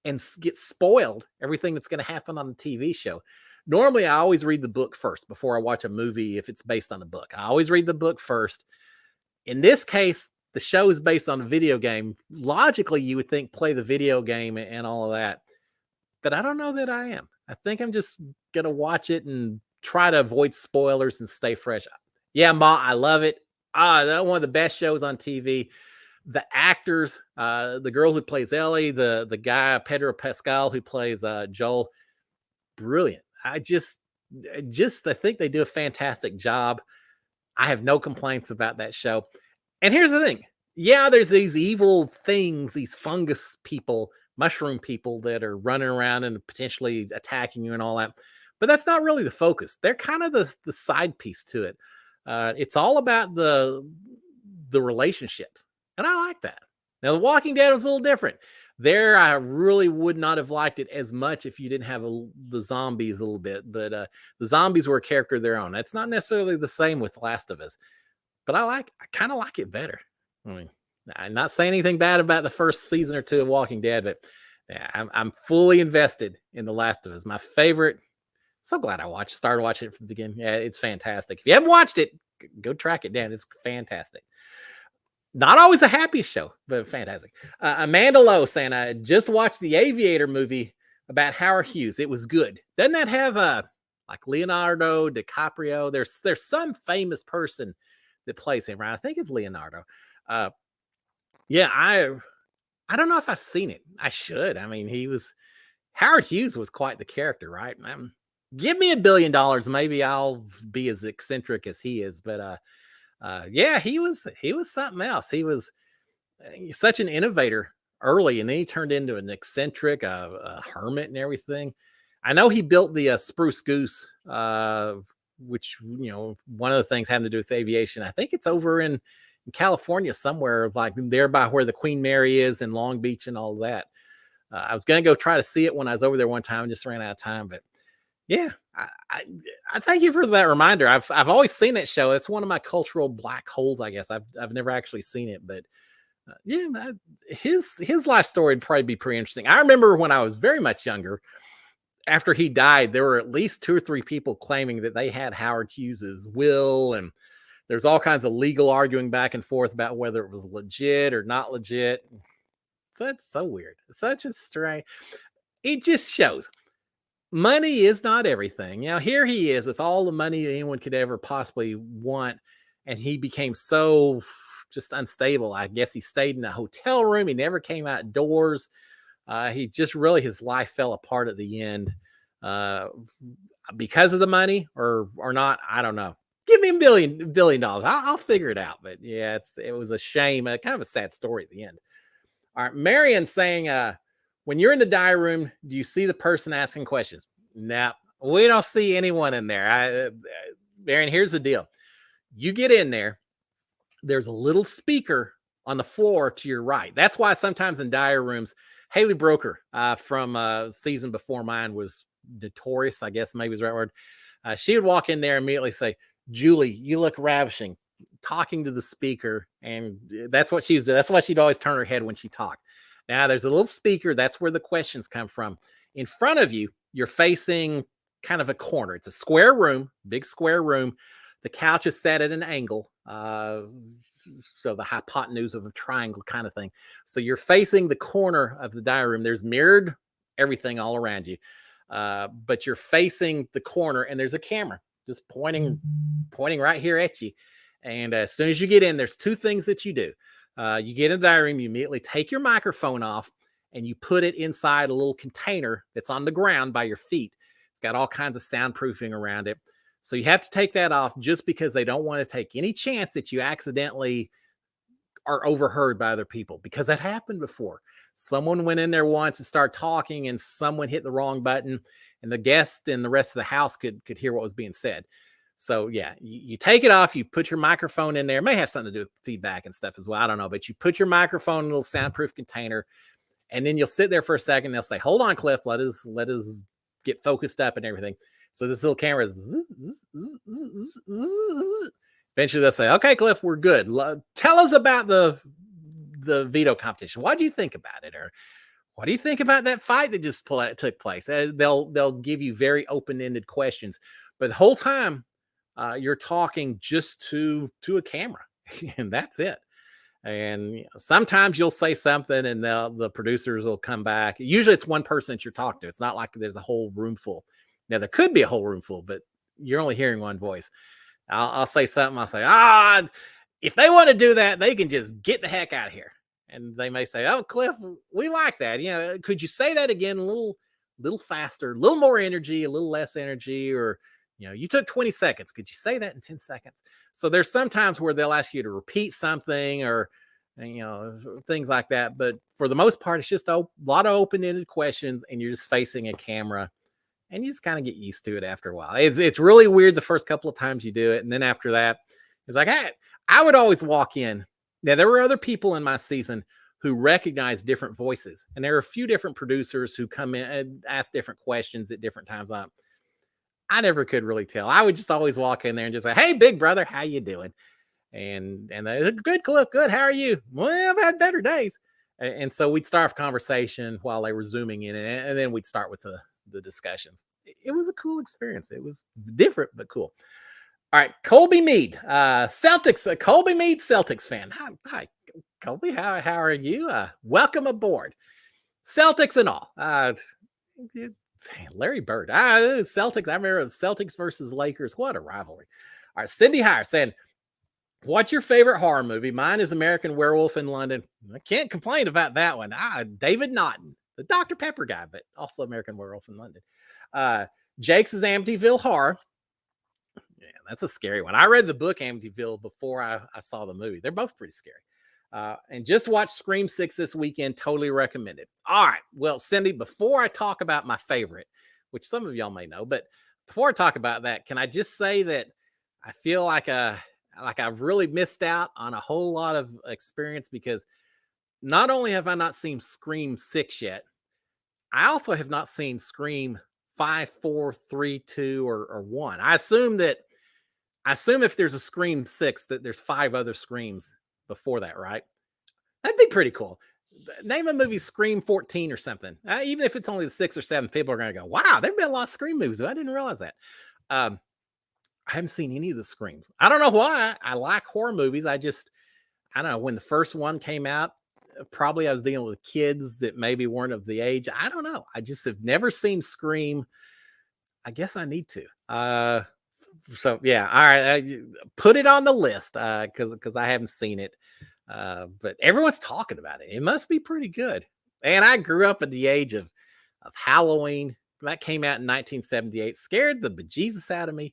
and get spoiled everything that's going to happen on the TV show. Normally, I always read the book first before I watch a movie if it's based on a book. I always read the book first. In this case, the show is based on a video game. Logically, you would think play the video game and all of that. But I don't know that I am. I think I'm just going to watch it and try to avoid spoilers and stay fresh. Yeah, Ma, I love it. That's one of the best shows on TV. The actors, the girl who plays Ellie, the guy Pedro Pascal who plays Joel, brilliant. I think they do a fantastic job. I have no complaints about that show. And here's the thing. Yeah, there's these evil things, these fungus people, mushroom people that are running around and potentially attacking you and all that. But that's not really the focus. They're kind of the side piece to it. It's all about the relationships. And I like that. Now, The Walking Dead was a little different. There, I really would not have liked it as much if you didn't have the zombies a little bit. But the zombies were a character of their own. That's not necessarily the same with Last of Us. But I kind of like it better. I mean, I'm not saying anything bad about the first season or 2 of Walking Dead, but yeah, I'm fully invested in The Last of Us. My favorite. So glad I started watching it from the beginning. Yeah, it's fantastic. If you haven't watched it, go track it down. It's fantastic. Not always a happy show, but fantastic. Amanda Lowe saying, I just watched the Aviator movie about Howard Hughes. It was good. Doesn't that have like Leonardo DiCaprio? There's some famous person that plays him, right? I think it's Leonardo. Yeah, I don't know if I've seen it. I should. I mean, Howard Hughes was quite the character, right? Give me $1 billion, maybe I'll be as eccentric as he is. But yeah, he was something else. He was such an innovator early, and then he turned into an eccentric, a hermit and everything. I know he built the Spruce Goose, which one of the things having to do with aviation. I think it's over in California somewhere, like there by where the Queen Mary is in Long Beach and all that. I was gonna go try to see it when I was over there one time, just ran out of time. But yeah, I thank you for that reminder. I've always seen that show. It's one of my cultural black holes, I guess. I've never actually seen it, but yeah, his life story would probably be pretty interesting. I remember when I was very much younger, after he died, there were at least 2 or 3 people claiming that they had Howard Hughes's will, and there's all kinds of legal arguing back and forth about whether it was legit or not legit. So it's so weird. It's such a strange. It just shows money is not everything. Here he is with all the money anyone could ever possibly want, and he became so just unstable. I guess he stayed in a hotel room. He never came outdoors. He just really, his life fell apart at the end because of the money or not. I don't know. Give me $1 billion. I'll figure it out. But yeah, it was a shame. Kind of a sad story at the end. All right, Marion saying, when you're in the diary room, do you see the person asking questions? No, we don't see anyone in there. Marion, here's the deal. You get in there, there's a little speaker on the floor to your right. That's why sometimes in diary rooms, Haley Broker from season before mine was notorious, I guess maybe is the right word. She would walk in there and immediately say, Julie, you look ravishing, talking to the speaker. And that's what she was doing. That's why she'd always turn her head when she talked. Now there's a little speaker. That's where the questions come from. In front of you, you're facing kind of a corner. It's a square room, big square room. The couch is set at an angle, so the hypotenuse of a triangle kind of thing. So you're facing the corner of the dining room. There's mirrored everything all around you, but you're facing the corner, and there's a camera just pointing right here at you. And as soon as you get in, there's two things that you do. You get in the dining room, you immediately take your microphone off, and you put it inside a little container that's on the ground by your feet. It's got all kinds of soundproofing around it. So you have to take that off just because they don't want to take any chance that you accidentally are overheard by other people, because that happened before. Someone went in there once and started talking, and someone hit the wrong button, and the guest and the rest of the house could hear what was being said. So yeah, you take it off, you put your microphone in there. It may have something to do with feedback and stuff as well. I don't know, but you put your microphone in a little soundproof container, and then you'll sit there for a second. They'll say, "Hold on, Cliff, let us get focused up and everything." So this little camera is eventually they'll say, "Okay, Cliff, we're good. Tell us about the veto competition. What do you think about it? Or what do you think about that fight that just took place?" They'll give you very open-ended questions, but the whole time you're talking just to a camera, and that's it. And sometimes you'll say something, and the producers will come back. Usually, it's one person that you're talking to. It's not like there's a whole room full. Now there could be a whole room full, but you're only hearing one voice. I'll say something. I'll say, if they want to do that, they can just get the heck out of here. And they may say, "Oh, Cliff, we like that. Could you say that again a little faster, a little more energy, a little less energy, or you took 20 seconds. Could you say that in 10 seconds?" So there's sometimes where they'll ask you to repeat something, or things like that. But for the most part, it's just a lot of open-ended questions, and you're just facing a camera. And you just kind of get used to it after a while. It's really weird the first couple of times you do it. And then after that, it's like, hey, I would always walk in. Now, there were other people in my season who recognized different voices. And there are a few different producers who come in and ask different questions at different times. I never could really tell. I would just always walk in there and just say, "Hey, big brother, how you doing?" And they said, "Good, Cliff, good. How are you?" "Well, I've had better days." And so we'd start a conversation while they were zooming in, and then we'd start with the discussions. It was a cool experience. It was different, but cool. All right, Colby Mead, Celtics, Colby Mead, Celtics fan. Hi, Colby. How are you? Welcome aboard, Celtics and all. Larry Bird, Celtics. I remember Celtics versus Lakers. What a rivalry. All right, Cindy Hire saying, "What's your favorite horror movie?" Mine is American Werewolf in London. I can't complain about that one. David Naughton, the Dr. Pepper guy, but also American Werewolf in London. Jake's is Amityville Horror. Yeah, that's a scary one. I read the book Amityville before I saw the movie. They're both pretty scary. And just watched Scream 6 this weekend. Totally recommended. All right. Well, Cindy, before I talk about my favorite, which some of y'all may know, but before I talk about that, can I just say that I feel like I've really missed out on a whole lot of experience, because not only have I not seen Scream 6 yet, I also have not seen Scream 5, 4, 3, 2, or 1. I assume if there's a Scream 6 that there's 5 other Screams before that, right? That'd be pretty cool. Name a movie Scream 14 or something. Even if it's only the 6 or 7, people are going to go, "Wow, there've been a lot of Scream movies. I didn't realize that." I haven't seen any of the Screams. I don't know why. I like horror movies. I don't know. When the first one came out, probably I was dealing with kids that maybe weren't of the age. I don't know. I just have never seen Scream. I guess I need to. So yeah, all right. Put it on the list because I haven't seen it. But everyone's talking about it. It must be pretty good. And I grew up at the age of Halloween. That came out in 1978. Scared the bejesus out of me.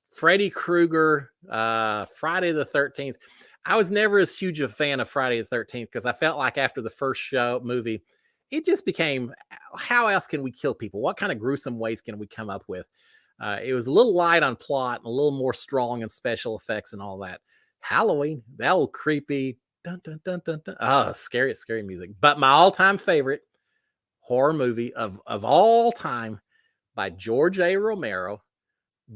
Freddy Krueger, Friday the 13th. I was never as huge a fan of Friday the 13th because I felt like after the first movie, it just became, how else can we kill people? What kind of gruesome ways can we come up with? It was a little light on plot and a little more strong in special effects and all that. Halloween, that old creepy, dun, dun, dun, dun, dun. Oh, scary music. But my all-time favorite horror movie of all time by George A. Romero,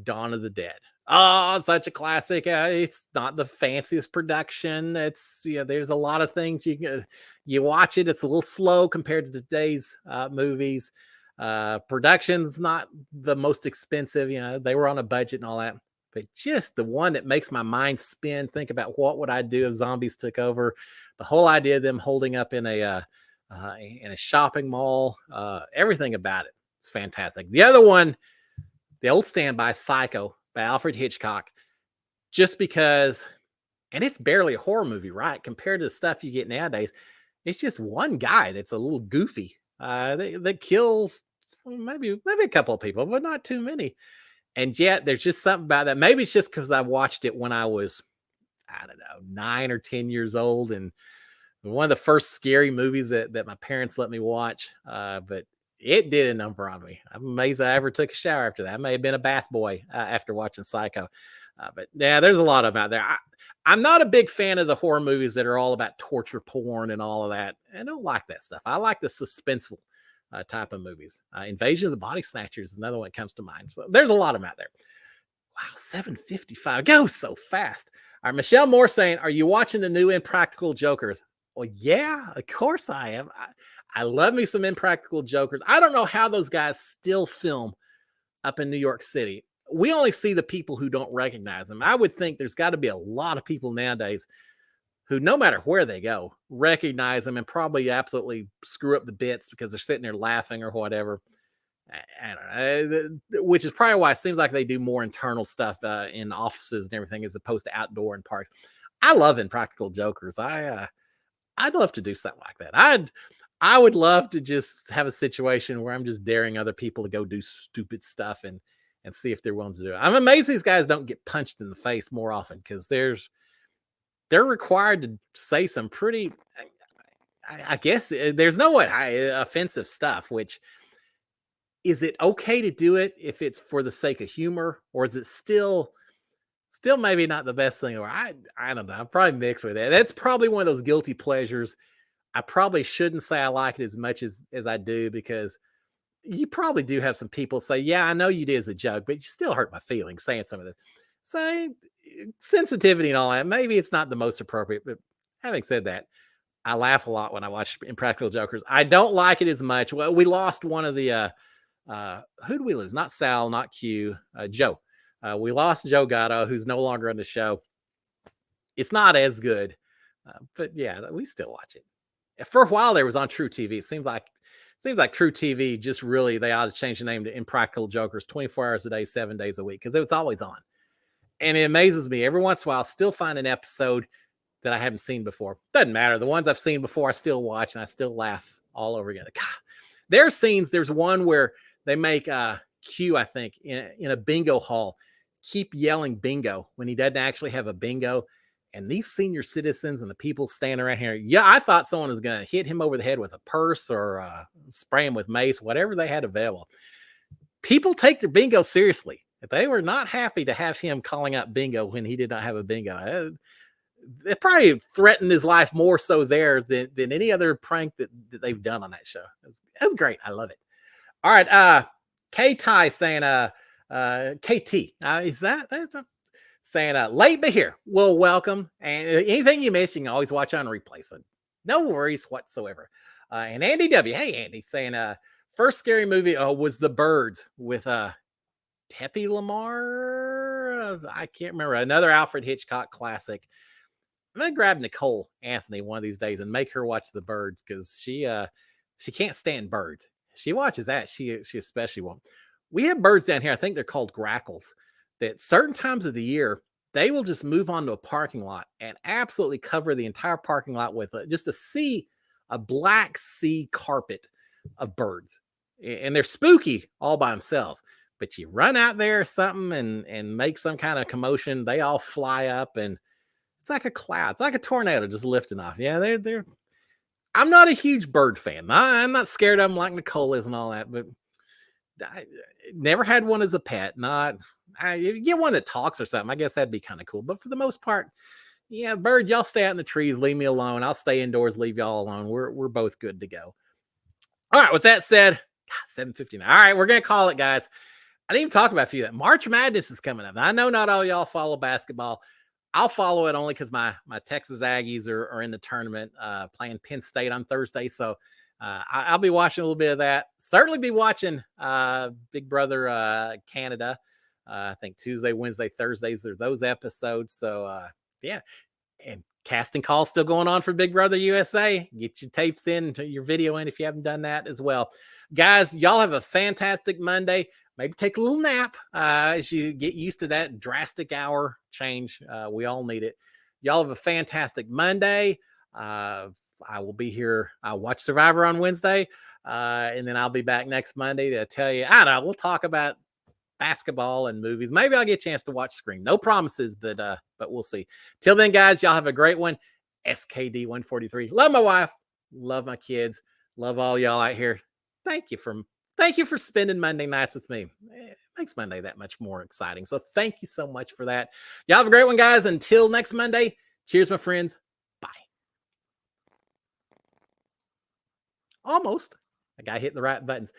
Dawn of the Dead. Oh, such a classic. It's not the fanciest production. There's a lot of things you watch it. It's a little slow compared to today's movies. Production's not the most expensive. They were on a budget and all that. but just the one that makes my mind spin. Think about what would I do if zombies took over. The whole idea of them holding up in a shopping mall, everything about it is fantastic. The other one, the old standby, Psycho by Alfred Hitchcock, just because, and it's barely a horror movie, right? Compared to the stuff you get nowadays, it's just one guy that's a little goofy that kills maybe a couple of people, but not too many. And yet, there's just something about that. Maybe it's just because I watched it when I was, I don't know, 9 or 10 years old, and one of the first scary movies that my parents let me watch. But it did a number on me. I'm amazed I ever took a shower after that. I may have been a bath boy after watching Psycho. But yeah, there's a lot of them out there. I'm not a big fan of the horror movies that are all about torture porn and all of that. I don't like that stuff. I like the suspenseful type of movies. Invasion of the Body Snatchers is another one that comes to mind. So there's a lot of them out there. Wow, 7:55 goes so fast. All right, Michelle Moore saying, "Are you watching the new Impractical Jokers?" Well, yeah, of course I am. I love me some Impractical Jokers. I don't know how those guys still film up in New York City. We only see the people who don't recognize them. I would think there's got to be a lot of people nowadays who, no matter where they go, recognize them and probably absolutely screw up the bits because they're sitting there laughing or whatever. I don't know, which is probably why it seems like they do more internal stuff in offices and everything as opposed to outdoor and parks. I love Impractical Jokers. I'd love to do something like that. I would love to just have a situation where I'm just daring other people to go do stupid stuff and see if they're willing to do it. I'm amazed these guys don't get punched in the face more often because they're required to say some pretty, I guess there's no what offensive stuff. Which, is it okay to do it if it's for the sake of humor, or is it still maybe not the best thing? Or I don't know. I'm probably mixed with it. That's probably one of those guilty pleasures. I probably shouldn't say I like it as much as I do, because you probably do have some people say, "Yeah, I know you did as a joke, but you still hurt my feelings saying some of this." So sensitivity and all that. Maybe it's not the most appropriate. But having said that, I laugh a lot when I watch Impractical Jokers. I don't like it as much. Well, we lost one of the who did we lose? Not Sal, not Q, Joe. We lost Joe Gatto, who's no longer on the show. It's not as good, but yeah, we still watch it. For a while there, was on True TV. It seems like True TV just really, they ought to change the name to Impractical Jokers, 24 hours a day, 7 days a week, because it's always on. And it amazes me every once in a while. I'll still find an episode that I haven't seen before. Doesn't matter. The ones I've seen before, I still watch and I still laugh all over again. God, there's scenes. There's one where they make Q, I think, in a bingo hall, keep yelling bingo when he doesn't actually have a bingo. And these senior citizens and the people standing around here, yeah, I thought someone was going to hit him over the head with a purse or spray him with mace, whatever they had available. People take their bingo seriously. They were not happy to have him calling out bingo when he did not have a bingo. It probably threatened his life more so there than any other prank that they've done on that show. That's great. I love it. All right. K-Ty saying, KT. Is that saying, late but here. Well, welcome. And anything you miss, you can always watch on replay. So no worries whatsoever. And Andy W. Hey, Andy, saying, first scary movie was The Birds with Teppy Lamar. I can't remember. Another Alfred Hitchcock classic. I'm gonna grab Nicole Anthony one of these days and make her watch The Birds, because she can't stand birds. She watches that. She especially won't. We have birds down here. I think they're called grackles. That certain times of the year they will just move onto a parking lot and absolutely cover the entire parking lot with just a black sea carpet of birds, and they're spooky all by themselves. But you run out there or something and make some kind of commotion, they all fly up, and it's like a cloud. It's like a tornado just lifting off. Yeah, they're. I'm not a huge bird fan. I'm not scared of them like Nicole is and all that, but I never had one as a pet. You get one that talks or something, I guess that'd be kind of cool. But for the most part, yeah, bird, y'all stay out in the trees, leave me alone. I'll stay indoors, leave y'all alone. We're both good to go. All right, with that said, 7:59. All right, we're gonna call it, guys. I didn't even talk about a few of that. March Madness is coming up. Now, I know not all y'all follow basketball. I'll follow it only because my Texas Aggies are in the tournament playing Penn State on Thursday. So I'll be watching a little bit of that. Certainly be watching Big Brother Canada. I think Tuesday, Wednesday, Thursdays are those episodes. So yeah, and casting calls still going on for Big Brother USA. Get your tapes in, your video in if you haven't done that as well. Guys, y'all have a fantastic Monday. Maybe take a little nap as you get used to that drastic hour change. We all need it. Y'all have a fantastic Monday. I will be here. I'll watch Survivor on Wednesday. And then I'll be back next Monday to tell you, I don't know, we'll talk about basketball and movies. Maybe I'll get a chance to watch Scream. No promises, but we'll see. Till then, guys, y'all have a great one. SKD 143. Love my wife. Love my kids. Love all y'all out here. Thank you for spending Monday nights with me. It makes Monday that much more exciting. So thank you so much for that. Y'all have a great one, guys. Until next Monday. Cheers, my friends. Bye. Almost. I got hitting the right buttons.